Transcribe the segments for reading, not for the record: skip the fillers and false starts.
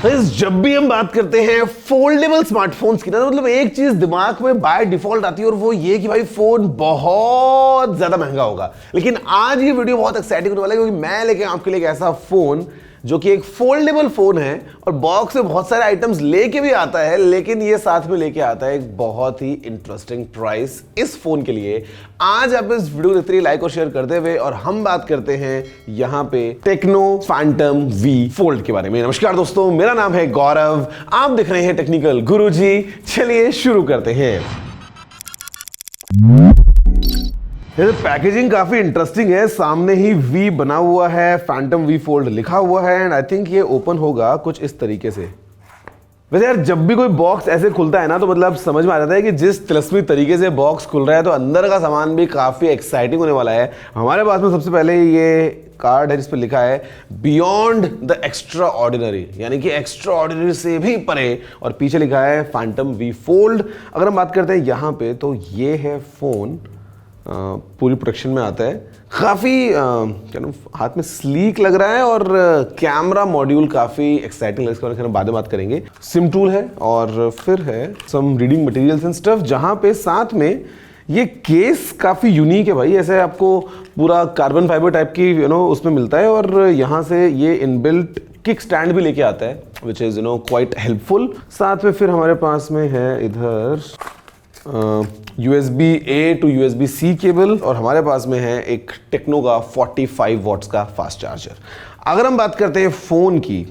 तो जब भी हम बात करते हैं फोल्डेबल स्मार्टफोन्स की ना, तो मतलब एक चीज दिमाग में बाय डिफॉल्ट आती है और वो ये कि भाई फोन बहुत ज्यादा महंगा होगा। लेकिन आज ये वीडियो बहुत एक्साइटिंग होने वाला है, क्योंकि मैं लेके आपके लिए एक ऐसा फोन जो कि एक फोल्डेबल फोन है और बॉक्स में बहुत सारे आइटम्स लेके भी आता है, लेकिन ये साथ में लेके आता है एक बहुत ही इंटरेस्टिंग प्राइस इस फोन के लिए। आज आप इस वीडियो को देखते रहिए, लाइक और शेयर करते हुए, और हम बात करते हैं यहाँ पे टेक्नो फैंटम वी फोल्ड के बारे में। नमस्कार दोस्तों, मेरा नाम है गौरव, आप देख रहे हैं टेक्निकल गुरुजी। चलिए शुरू करते हैं। पैकेजिंग काफी इंटरेस्टिंग है, सामने ही वी बना हुआ है, फैंटम वी फोल्ड लिखा हुआ है, एंड आई थिंक ये ओपन होगा कुछ इस तरीके से। वैसे यार जब भी कोई बॉक्स ऐसे खुलता है ना, तो मतलब समझ में आ जाता है कि जिस तिलस्मी तरीके से बॉक्स खुल रहा है तो अंदर का सामान भी काफी एक्साइटिंग होने वाला है। हमारे पास में सबसे पहले ये कार्ड है जिस पर लिखा है बियॉन्ड द एक्स्ट्रा ऑर्डिनरी, यानी कि एक्स्ट्रा ऑर्डिनरी से भी परे, और पीछे लिखा है फैंटम वी फोल्ड। अगर हम बात करते हैं यहाँ पे, तो ये है फोन, पूरी प्रोडक्शन में आता है, काफ़ी हाथ में स्लीक लग रहा है, और कैमरा मॉड्यूल काफ़ी एक्साइटिंग लग रहा है, इसके बाद में बात करेंगे। सिम टूल है और फिर है some reading materials and stuff, जहाँ पे साथ में ये केस काफ़ी यूनिक है भाई। ऐसे आपको पूरा कार्बन फाइबर टाइप की उसमें मिलता है, और यहाँ से ये इनबिल्ट किक स्टैंड भी लेके आता है, विच इज़ क्वाइट हेल्पफुल। साथ में फिर हमारे पास में है इधर USB A to USB C cable, और हमारे पास में है एक टेक्नो का 45 वॉट्स का फास्ट चार्जर। अगर हम बात करते हैं फ़ोन की,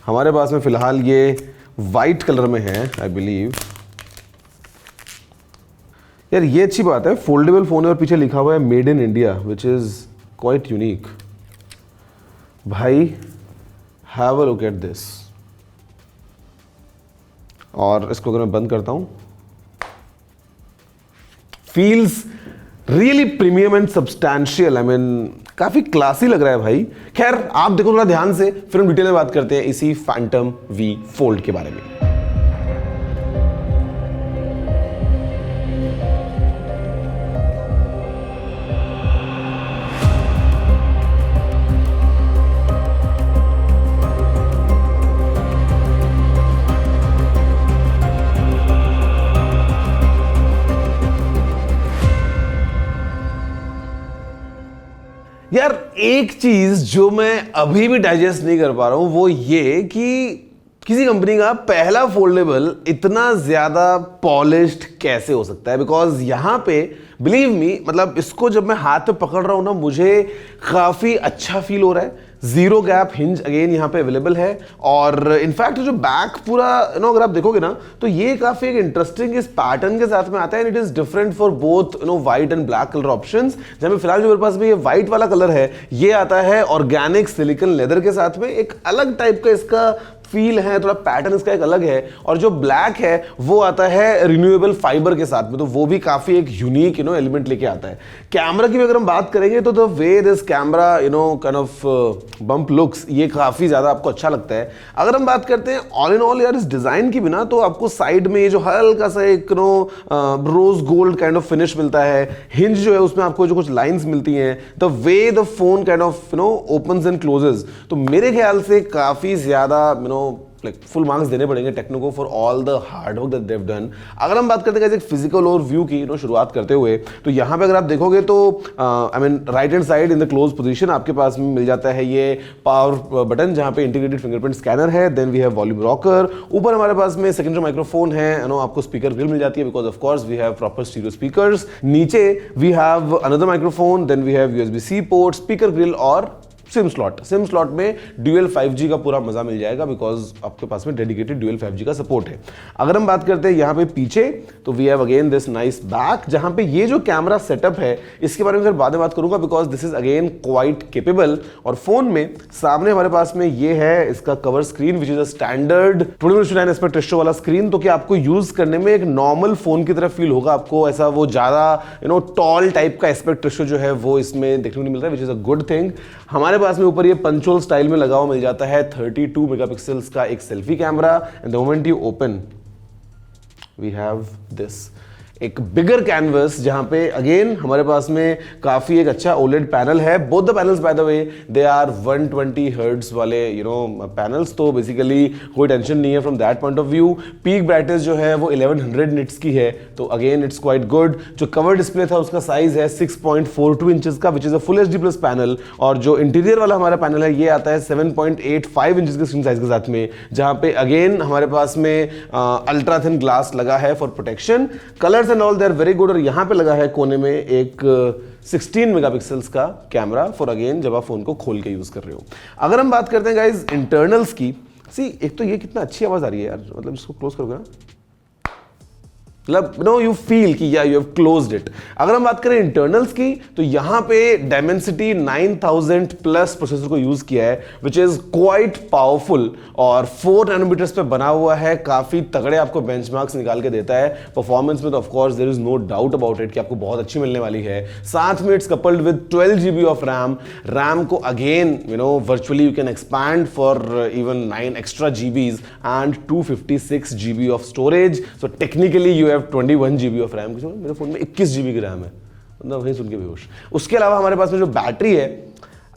हमारे पास में फ़िलहाल ये वाइट कलर में है आई बिलीव। यार ये अच्छी बात है, फोल्डेबल फ़ोन है और पीछे लिखा हुआ है made in India, which is quite unique. भाई have a look at this. और इसको अगर मैं बंद करता हूँ, feels really premium and substantial. I mean काफी क्लासी लग रहा है भाई। खैर आप देखो थोड़ा ध्यान से, फिर हम डिटेल में बात करते हैं इसी फैंटम वी फोल्ड के बारे में। यार एक चीज जो मैं अभी भी डाइजेस्ट नहीं कर पा रहा हूं, वो ये कि किसी कंपनी का पहला फोल्डेबल इतना ज्यादा पॉलिश्ड कैसे हो सकता है। बिकॉज यहां पे बिलीव मी, मतलब इसको जब मैं हाथ में पकड़ रहा हूं ना, मुझे काफी अच्छा फील हो रहा है। जीरो गैप हिंज अगेन यहाँ पे अवेलेबल है, और इनफैक्ट जो बैक पूरा अगर आप देखोगे ना, तो ये काफी एक इंटरेस्टिंग इस पैटर्न के साथ में आता है, and it is different for both white and black colour options. जहाँ पे फिलहाल जो मेरे पास में ये व्हाइट वाला कलर है, ये आता है ऑर्गेनिक सिलिकॉन लेदर के साथ में, एक अलग टाइप का इसका फील है, थोड़ा पैटर्न इसका एक अलग है। और जो ब्लैक है वो आता है रिन्यूएबल फाइबर के साथ में, तो वो भी काफी एक यूनिक एलिमेंट लेके आता है। कैमरा की भी अगर हम बात करेंगे, तो the way this camera kind of bump looks, ये काफी ज्यादा आपको अच्छा लगता है। अगर हम बात करते हैं ऑल इन ऑल यार इस डिजाइन की भी ना, तो आपको साइड में ये जो हल्का सा एक rose gold kind of finish मिलता है। हिंज जो है उसमें आपको जो कुछ लाइंस मिलती हैं, the way the phone kind of opens and closes, तो मेरे ख्याल से काफी ज्यादा फुल मार्क्स देने पड़ेंगे टेक्नो को for all the hard work that they have done. अगर हम बात करते हैं एक फिजिकल और व्यू की शुरुआत करते हुए, तो यहाँ पे अगर आप देखोगे तो I mean right hand side in the close position आपके पास में मिल जाता है ये पावर बटन, जहाँ पे इंटीग्रेटेड फिंगरप्रिंट स्कैनर है। Then we have volume rocker. ऊपर हमारे पास में सेकेंडरी माइक्रोफोन है, आपको स्पीकर ग्रिल मिल जाती है, because of course we have proper stereo speakers. नीचे we have another microphone, then we have USB-C port, speaker grill और सिम स्लॉट में ड्यूअल 5G का पूरा मजा मिल जाएगा, बिकॉज आपके पास में डेडिकेटेड ड्यूअल 5G का सपोर्ट है। अगर हम बात करते हैं यहाँ पे पीछे, तो we have again this nice back, जहाँ पे ये जो कैमरा सेटअप है इसके बारे में फिर बाद में बात करूंगा, because this is again quite capable. और फोन में सामने हमारे पास में ये है इसका cover screen, which is a standard 20:9 aspect ratio वाला स्क्रीन, तो कि आपको यूज करने में एक नॉर्मल फोन की तरह फील होगा। आपको ऐसा वो ज्यादा टॉल टाइप का एस्पेक्ट रेशियो जो है वो इसमें देखने को नहीं मिलता है, which is a good thing. हमारे पास में ऊपर ये पंचोल स्टाइल में लगा हुआ मिल जाता है 32 मेगापिक्सल्स का एक selfie camera, and the moment you open we have this एक बिगर कैनवस जहां पे अगेन हमारे पास में काफी एक अच्छा ओलेड पैनल है। Both the panels by the way they are 120 hertz वाले पैनल्स, तो बेसिकली कोई टेंशन नहीं है from that point of view. Peak brightness जो है वो 1100 निट्स की है, तो अगेन इट्स क्वाइट गुड। जो कवर डिस्प्ले था उसका साइज है 6.42 इंचेस का, which is a full HD plus panel. और जो इंटीरियर वाला हमारा पैनल है ये आता है 7.85 इंचेस के स्क्रीन साइज के साथ में, जहां पे अगेन हमारे पास में अल्ट्रा थिन ग्लास लगा है for protection. Colours and all they are very good. और यहां पे लगा है कोने में एक 16 मेगापिक्सल्स का कैमरा फॉर अगेन जब आप फोन को खोल के यूज कर रहे हो। अगर हम बात करते हैं गाइज इंटरनल्स की, सी एक तो ये कितना अच्छी आवाज आ रही है यार, मतलब इसको क्लोज करोगे ना, मतलब यू फील कि या यू हैव क्लोज्ड इट। अगर हम बात करें इंटरनल्स की, तो यहां पे डायमेंसिटी 9000 प्लस प्रोसेसर को यूज किया है, विच इज क्वाइट पावरफुल और 4 नैनोमीटर्स पे बना हुआ है। काफी तगड़े आपको बेंचमार्क्स निकाल के देता है। परफॉर्मेंस में तो of course there is no doubt about it कि आपको बहुत अच्छी मिलने वाली है। साथ में it's coupled with 12 GB of RAM को again virtually you can expand for even 9 extra GBs and 256 GB of storage. So technically you 21 GB of RAM. मेरे फोन में 21 GB की रैम है, मतलब वही सुन के बेहोश। उसके अलावा हमारे पास में जो बैटरी है,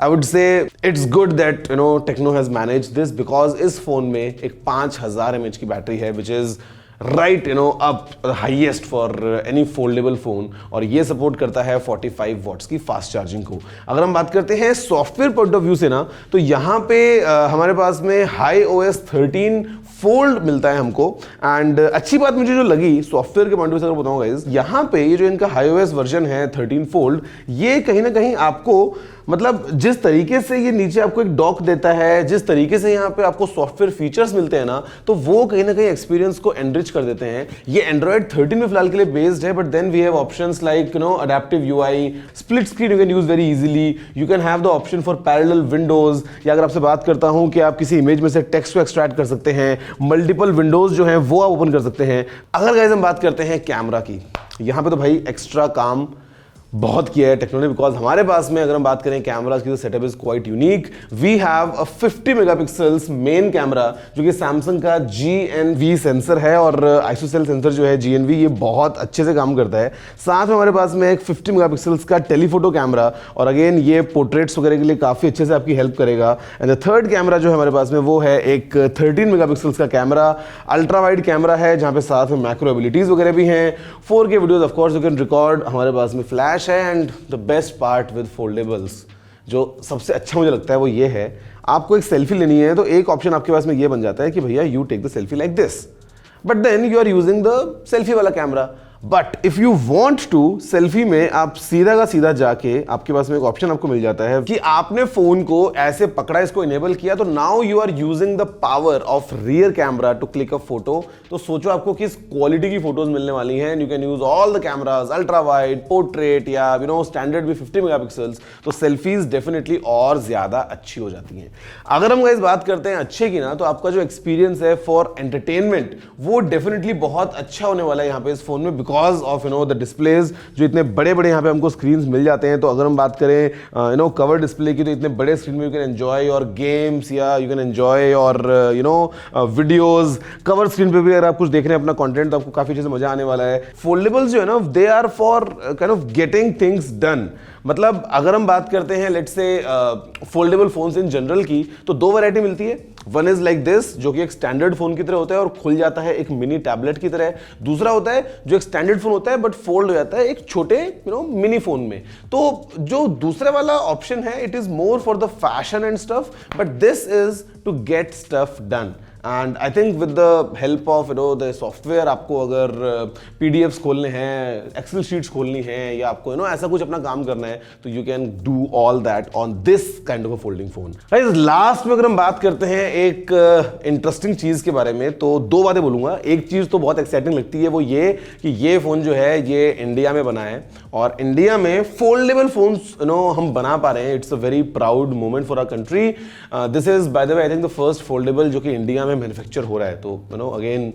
I would say it's good that Tecno has manage this, because इस फोन में एक 5000 mAh की बैटरी है, which is right up highest for any foldable phone. और ये सपोर्ट करता है 45 वॉट्स की फास्ट चार्जिंग को। अगर हम बात करते हैं सॉफ्टवेयर पॉइंट ऑफ व्यू से ना, तो यहाँ पे हमारे पास में HiOS 13 फोल्ड मिलता है हमको। एंड अच्छी बात मुझे जो लगी सॉफ्टवेयर के पॉइंट ऑफ व्यू से अगर बताऊं गाइस, यहाँ पे ये जो इनका HiOS वर्जन है 13 फोल्ड, ये कहीं ना कहीं आपको मतलब जिस तरीके से ये नीचे आपको एक डॉक देता है, जिस तरीके से यहाँ पे आपको सॉफ्टवेयर फीचर्स मिलते हैं ना, तो वो कहीं ना कहीं एक्सपीरियंस को एनरिच कर देते हैं। ये एंड्रॉइड 13 में फिलहाल के लिए बेस्ड है, but then we have options like adaptive UI, split screen you can use very easily, you can have the option for parallel windows, या अगर आपसे बात करता हूं कि आप किसी इमेज में से टेक्स्ट को एक्सट्रैक्ट कर सकते हैं, मल्टीपल विंडोज जो हैं वो आप ओपन कर सकते हैं। अगर गाइस हम बात करते हैं कैमरा की, यहां पे तो भाई एक्स्ट्रा काम बहुत किया है टेक्नो ने, बिकॉज हमारे पास में अगर हम बात करें कैमरास की, तो setup is quite unique. We have a 50 megapixels main camera, जो कि सैमसंग का GNV सेंसर है, और आइसोसेल सेंसर जो है GNV, ये बहुत अच्छे से काम करता है। साथ में हमारे पास में एक 50 मेगापिक्सल्स का टेलीफोटो कैमरा, और अगेन ये पोर्ट्रेट्स वगैरह के लिए काफी अच्छे से आपकी हेल्प करेगा। एंड द थर्ड कैमरा जो है हमारे पास में वो है एक 13 मेगापिक्सल्स का कैमरा, अल्ट्रा वाइड कैमरा है, जहां पे साथ में मैक्रो एबिलिटीज वगैरह भी हैं। 4K videos of course you can record, हमारे पास में फ्लैश है। And the best part with foldables, जो सबसे अच्छा मुझे लगता है वो ये है, आपको एक सेल्फी लेनी है तो एक ऑप्शन आपके पास में ये बन जाता है कि भैया you take the selfie like this, but then you are using the selfie वाला camera. But if you want to, selfie में आप सीधा का सीधा जाके आपके पास में एक ऑप्शन आपको मिल जाता है कि आपने फोन को ऐसे पकड़ा, इसको इनेबल किया, तो now you are using the power of rear camera to click a photo. तो सोचो आपको किस क्वालिटी की फोटोज मिलने वाली हैं। You can use all the cameras, ultra wide, portrait, या स्टैंडर्ड भी 50 मेगापिक्सल्स, तो सेल्फीज डेफिनेटली और ज्यादा अच्छी हो जाती हैं। अगर हम गाइस बात करते हैं अच्छे की ना, तो आपका जो एक्सपीरियंस है फॉर एंटरटेनमेंट, वो डेफिनेटली बहुत अच्छा होने वाला है यहाँ पे इस फोन में, बिकॉज ऑफ द डिस्प्लेज जो इतने बड़े बड़े यहाँ पे हमको स्क्रीन्स मिल जाते हैं। तो अगर हम बात करें कवर डिस्प्ले की, तो इतने बड़े स्क्रीन में you can enjoy your games, या you can enjoy your videos. Cover screen पे भी अगर आप कुछ देख रहे हैं अपना कंटेंट, तो आपको काफी अच्छे से मजा आने वाला है। फोल्डेबल्स जो है ना, they are for kind of getting things done. मतलब अगर हम बात करते हैं let's say foldable phones in general की, तो दो वैरायटी मिलती है। वन इज लाइक दिस, जो कि एक स्टैंडर्ड फोन की तरह होता है और खुल जाता है एक मिनी टैबलेट की तरह। दूसरा होता है जो एक स्टैंडर्ड फोन होता है बट फोल्ड हो जाता है एक छोटे मिनी फोन में। तो जो दूसरे वाला ऑप्शन है, it is more for the fashion and stuff, but this is to get stuff done. And I think with the help of the software, आपको अगर PDFs खोलने हैं, एक्सेल शीट्स खोलनी है, या आपको ऐसा कुछ अपना काम करना है, तो you can do all that on this kind of a folding phone. Guys, last में अगर हम बात करते हैं एक इंटरेस्टिंग चीज के बारे में, तो दो बातें बोलूंगा। एक चीज तो बहुत एक्साइटिंग लगती है, वो ये कि ये फोन जो है ये इंडिया में बना है, और इंडिया में फोल्डेबल फोन्स हम बना पा रहे हैं। It's a very proud moment for our country. This is by the way I think the first foldable जो कि इंडिया में मैन्युफैक्चर हो रहा है। तो अगेन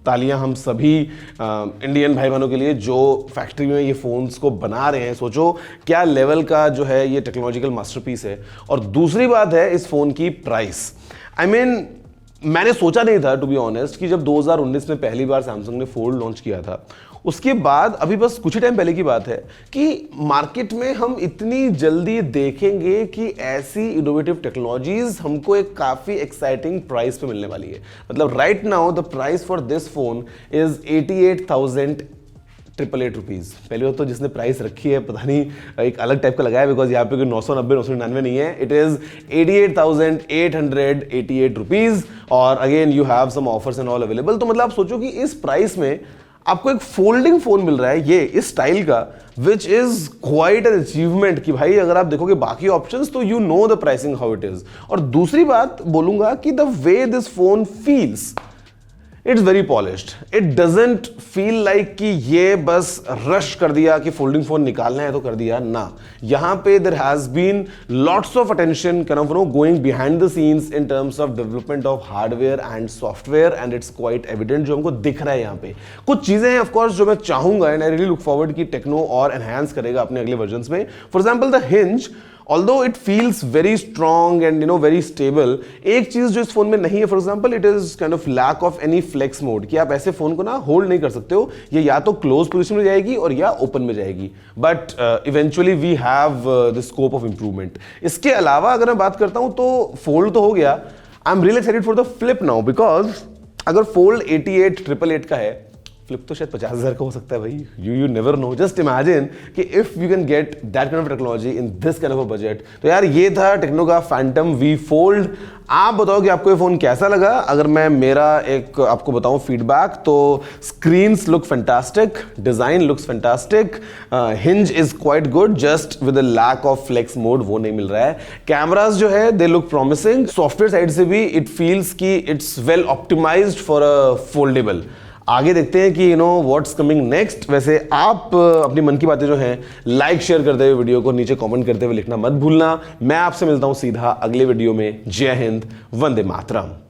तालियां हम सभी इंडियन भाई बहनों के लिए जो फैक्ट्री में ये फोन्स को बना रहे हैं। सोचो क्या लेवल का जो है ये टेक्नोलॉजिकल मास्टरपीस है। और दूसरी बात है इस फोन की प्राइस। आई मीन मैंने सोचा नहीं था टू बी ऑनेस्ट कि जब 2019 में पहली बार सैमसंग ने फोल्ड लॉन्च किया था, उसके बाद अभी बस कुछ ही टाइम पहले की बात है कि मार्केट में हम इतनी जल्दी देखेंगे कि ऐसी इनोवेटिव टेक्नोलॉजीज हमको एक काफी एक्साइटिंग प्राइस पे मिलने वाली है। मतलब right now the price for this phone is 88,888 rupees. पहले वो तो जिसने प्राइस रखी है पता नहीं एक अलग टाइप का लगाया, बिकॉज यहाँ पे कोई 990 999 नहीं है, इट इज 88,888 रुपीज। और again you have some offers and all available. तो मतलब आप सोचो कि इस प्राइस में आपको एक फोल्डिंग फोन मिल रहा है ये इस स्टाइल का, which is quite an achievement कि भाई अगर आप देखोगे बाकी ऑप्शंस तो you know the pricing how it is. और दूसरी बात बोलूंगा कि the way this phone feels, it's very polished. It doesn't feel like कि ये बस रश कर दिया कि फोल्डिंग फोन निकालना है तो कर दिया ना। यहां पे there has been lots of attention going behind the scenes in terms of development of hardware and software, and it's quite evident जो हमको दिख रहा है यहाँ पे। कुछ चीजें हैं ऑफ कोर्स जो मैं चाहूंगा and I really look forward कि टेक्नो और एनहांस करेगा अपने अगले वर्जन्स में। For example the hinge, although it feels very strong and very stable, एक चीज जो इस फोन में नहीं है for example, it is kind of lack of any flex mode कि आप ऐसे फोन को ना होल्ड नहीं कर सकते हो, ये या तो क्लोज पोजीशन में जाएगी और या ओपन में जाएगी। But eventually we have the scope of improvement. इसके अलावा अगर मैं बात करता हूं तो फोल्ड तो हो गया, I am really excited for the flip now, because अगर फोल्ड 88,888 का है, फ्लिप तो शायद 50,000 का हो सकता है भाई। You never know. Just imagine कि if you can get that kind of technology in this kind of a budget. तो यार ये था टेक्नो का फैंटम वी फोल्ड। आप बताओ कि आपको ये फोन कैसा लगा। अगर मैं मेरा एक आपको बताऊं फीडबैक, तो screens look fantastic, design looks fantastic, hinge is quite good, just with a lack of flex mode वो नहीं मिल रहा है। कैमरास जो है they look promising. Software side से भी इट फील्स कि it's well optimised for a foldable. आगे देखते हैं कि व्हाट्स कमिंग नेक्स्ट। वैसे आप अपनी मन की बातें जो हैं लाइक शेयर करते हुए वीडियो को नीचे कमेंट करते हुए लिखना मत भूलना। मैं आपसे मिलता हूं सीधा अगले वीडियो में। जय हिंद, वंदे मातरम।